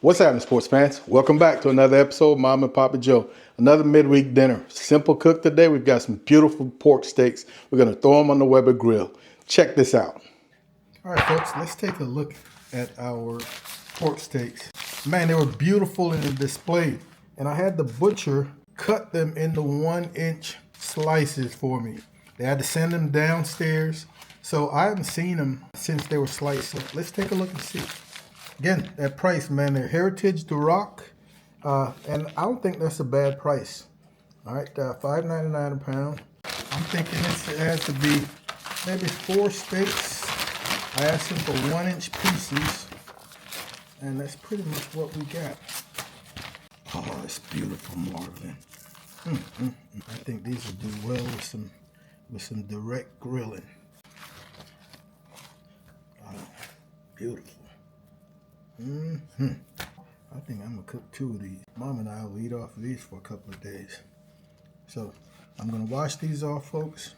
What's happening, sports fans? Welcome back to another episode of Mom and Papa Joe. Another midweek dinner. Simple cook today. We've got some beautiful pork steaks. We're going to throw them on the Weber grill. Check this out. All right, folks, let's take a look at our pork steaks. Man, they were beautiful in the display. And I had the butcher cut them into 1-inch slices for me. They had to send them downstairs. So I haven't seen them since they were sliced. So let's take a look and see. Again, that price, man, they're Heritage Duroc, and I don't think that's a bad price. All right, $5.99 a pound. I'm thinking it has to be maybe 4 steaks. I asked them for 1-inch pieces, and that's pretty much what we got. Oh, it's beautiful marbling. I think these will do well with some direct grilling. Oh, beautiful. I think I'm gonna cook 2 of these. Mom and I will eat off of these for a couple of days. So I'm gonna wash these off, folks,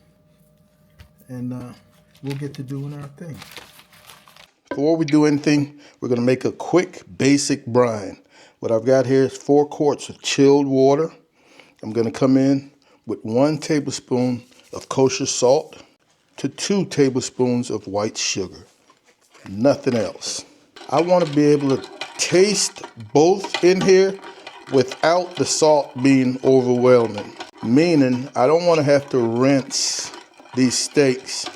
and we'll get to doing our thing. Before we do anything, we're gonna make a quick basic brine. What I've got here is 4 quarts of chilled water. I'm gonna come in with 1 tablespoon of kosher salt to 2 tablespoons of white sugar. Nothing else. I want to be able to taste both in here without the salt being overwhelming. Meaning, I don't want to have to rinse these steaks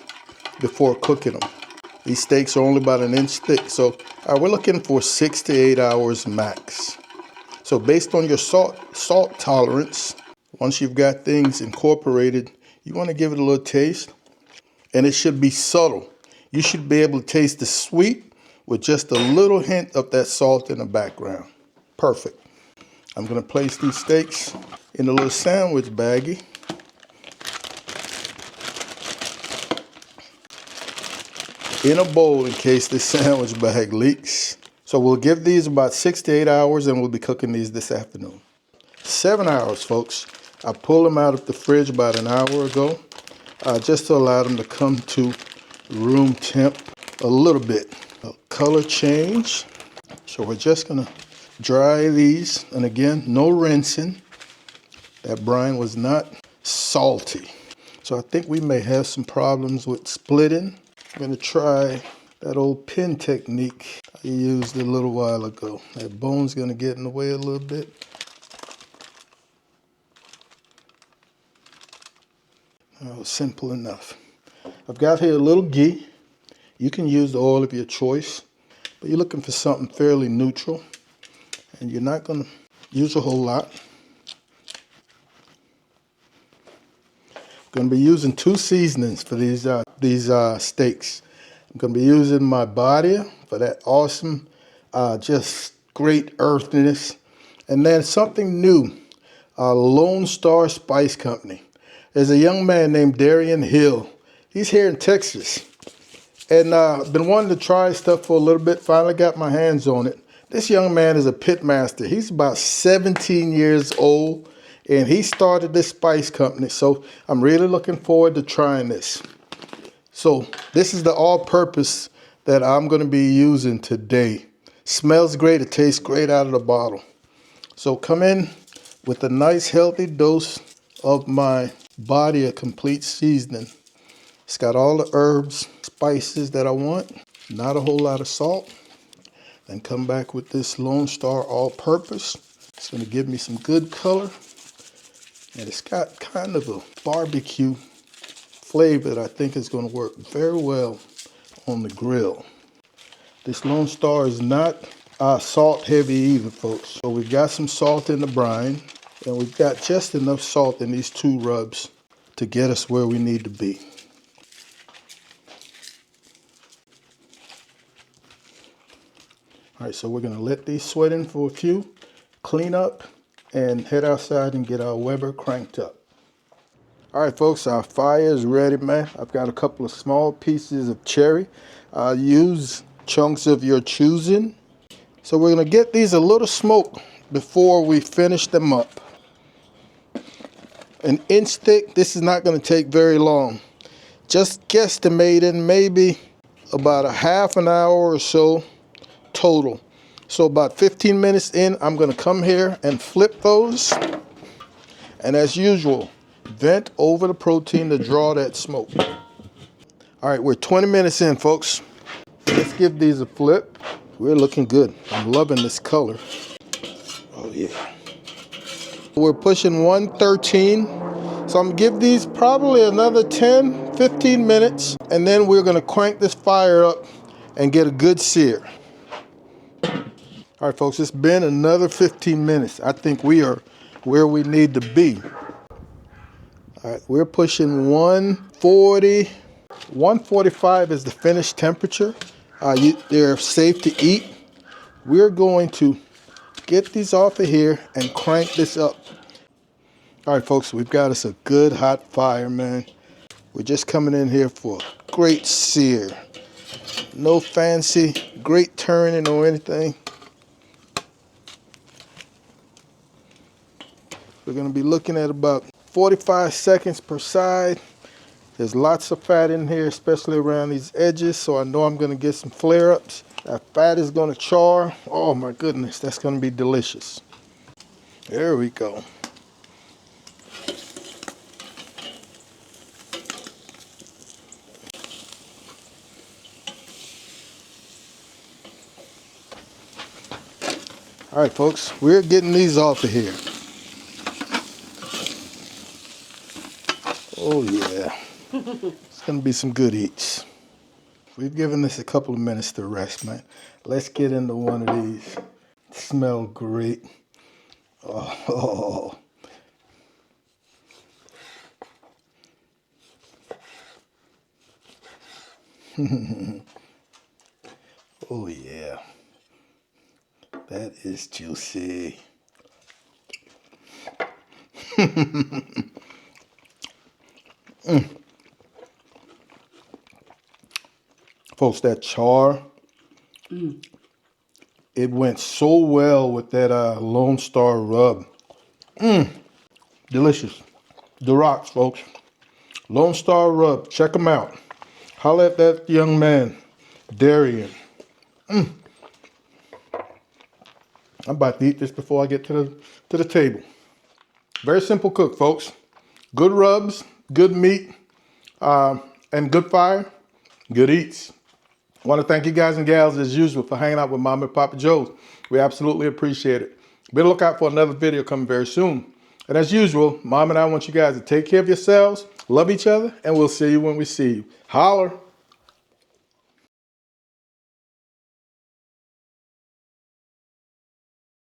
before cooking them. These steaks are only about 1 inch thick, so we're looking for 6 to 8 hours max. So based on your salt tolerance, once you've got things incorporated, you want to give it a little taste, and it should be subtle. You should be able to taste the sweet with just a little hint of that salt in the background. Perfect. I'm gonna place these steaks in a little sandwich baggie. In a bowl in case this sandwich bag leaks. So we'll give these about 6 to 8 hours and we'll be cooking these this afternoon. 7 hours, folks. I pulled them out of the fridge about an hour ago, just to allow them to come to room temp a little bit. A color change. So we're just gonna dry these, and again, no rinsing. That brine was not salty. So I think we may have some problems with splitting. I'm gonna try that old pin technique I used a little while ago. That bone's gonna get in the way a little bit. Oh, simple enough. I've got here a little ghee. You can use the oil of your choice, but you're looking for something fairly neutral, and you're not going to use a whole lot. I'm going to be using 2 seasonings for these steaks. I'm going to be using my Badia for that awesome, just great earthiness, and then something new, Lonestar Spice Company. There's a young man named Darian Hill. He's here in Texas. And I've been wanting to try stuff for a little bit. Finally got my hands on it. This young man is a pit master. He's about 17 years old, and he started this spice company. So I'm really looking forward to trying this. So this is the all-purpose that I'm going to be using today. Smells great. It tastes great out of the bottle. So come in with a nice healthy dose of my Badia Complete Seasoning. It's got all the herbs, spices that I want, not a whole lot of salt. Then come back with this Lonestar All-Purpose. It's going to give me some good color. And it's got kind of a barbecue flavor that I think is going to work very well on the grill. This Lonestar is not salt heavy either, folks. So we've got some salt in the brine, and we've got just enough salt in these 2 rubs to get us where we need to be. All right, so we're gonna let these sweat in for a few, clean up, and head outside and get our Weber cranked up. All right, folks, our fire is ready, man. I've got a couple of small pieces of cherry. Use chunks of your choosing. So we're gonna get these a little smoked before we finish them up. 1 inch thick, this is not gonna take very long. Just guesstimating maybe about a half an hour or so total. So about 15 minutes in, I'm gonna come here and flip those. And as usual, vent over the protein to draw that smoke. All right, we're 20 minutes in, folks. Let's give these a flip. We're looking good. I'm loving this color. Oh yeah. We're pushing 113. So I'm gonna give these probably another 10, 15 minutes, and then we're gonna crank this fire up and get a good sear. All right, folks, it's been another 15 minutes. I think we are where we need to be. All right, we're pushing 140. 145 is the finished temperature. They're safe to eat. We're going to get these off of here and crank this up. All right, folks, we've got us a good hot fire, man. We're just coming in here for a great sear. No fancy, great turning or anything. We're gonna be looking at about 45 seconds per side. There's lots of fat in here, especially around these edges, so I know I'm gonna get some flare-ups. That fat is gonna char. Oh my goodness, that's gonna be delicious. There we go. All right, folks, we're getting these off of here. Oh yeah, it's gonna be some good eats. We've given this a couple of minutes to rest, man. Let's get into one of these. Smell great. Oh. Oh yeah. That is juicy. Folks, that char, it went so well with that Lonestar rub. Delicious. Durocs, folks. Lonestar rub, check them out. Holla at that young man, Darian. I'm about to eat this before I get to the table. Very simple cook, folks. Good rubs, good meat, and good fire, good eats. I want to thank you guys and gals as usual for hanging out with Mama and Papa Joe's. We absolutely appreciate it. Be on the lookout for another video coming very soon. And as usual, Mom and I want you guys to take care of yourselves, love each other, and we'll see you when we see you. Holler.